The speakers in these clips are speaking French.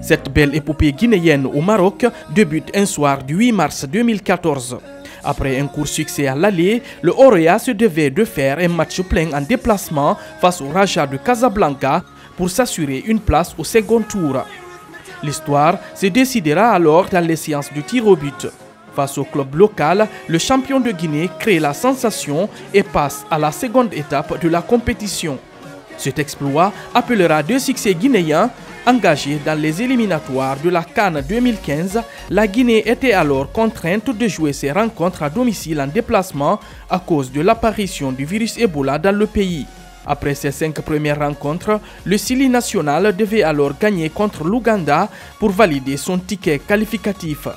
Cette belle épopée guinéenne au Maroc débute un soir du 8 mars 2014. Après un court succès à l'aller, le Horoya se devait de faire un match plein en déplacement face au Raja de Casablanca pour s'assurer une place au second tour. L'histoire se décidera alors dans les séances de tir au but. Face au club local, le champion de Guinée crée la sensation et passe à la seconde étape de la compétition. Cet exploit appellera deux succès guinéens. Engagés dans les éliminatoires de la CAN 2015, la Guinée était alors contrainte de jouer ses rencontres à domicile en déplacement à cause de l'apparition du virus Ebola dans le pays. Après ces 5 premières rencontres, le Sili national devait alors gagner contre l'Ouganda pour valider son ticket qualificatif.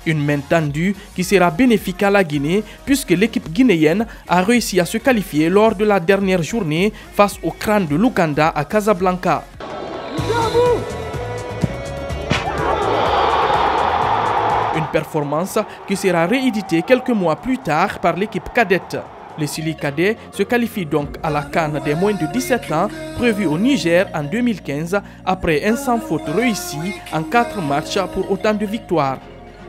Une main tendue qui sera bénéfique à la Guinée puisque l'équipe guinéenne a réussi à se qualifier lors de la dernière journée face au crâne de l'Ouganda à Casablanca. Une performance qui sera rééditée quelques mois plus tard par l'équipe cadette. Les Sili cadets se qualifient donc à la CAN des moins de 17 ans prévue au Niger en 2015 après un sans faute réussi en 4 matchs pour autant de victoires.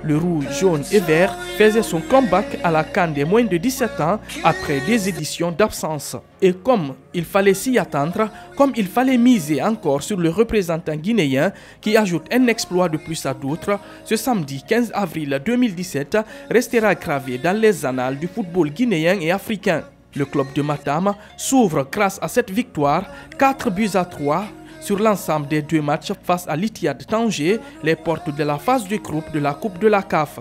Le rouge, jaune et vert faisait son comeback à la CAN des moins de 17 ans après des éditions d'absence. Et comme il fallait s'y attendre, comme il fallait miser encore sur le représentant guinéen qui ajoute un exploit de plus à d'autres, ce samedi 15 avril 2017 restera gravé dans les annales du football guinéen et africain. Le club de Matam s'ouvre grâce à cette victoire 4-3 sur l'ensemble des 2 matchs face à l'Ittihad Tanger, les portes de la phase de groupe de la Coupe de la CAF.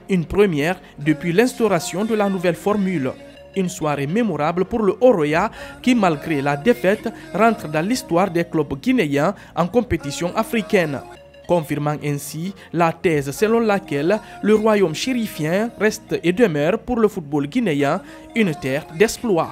Une première depuis l'instauration de la nouvelle formule. Une soirée mémorable pour le Horoya qui, malgré la défaite, rentre dans l'histoire des clubs guinéens en compétition africaine. Confirmant ainsi la thèse selon laquelle le royaume chérifien reste et demeure pour le football guinéen une terre d'exploits.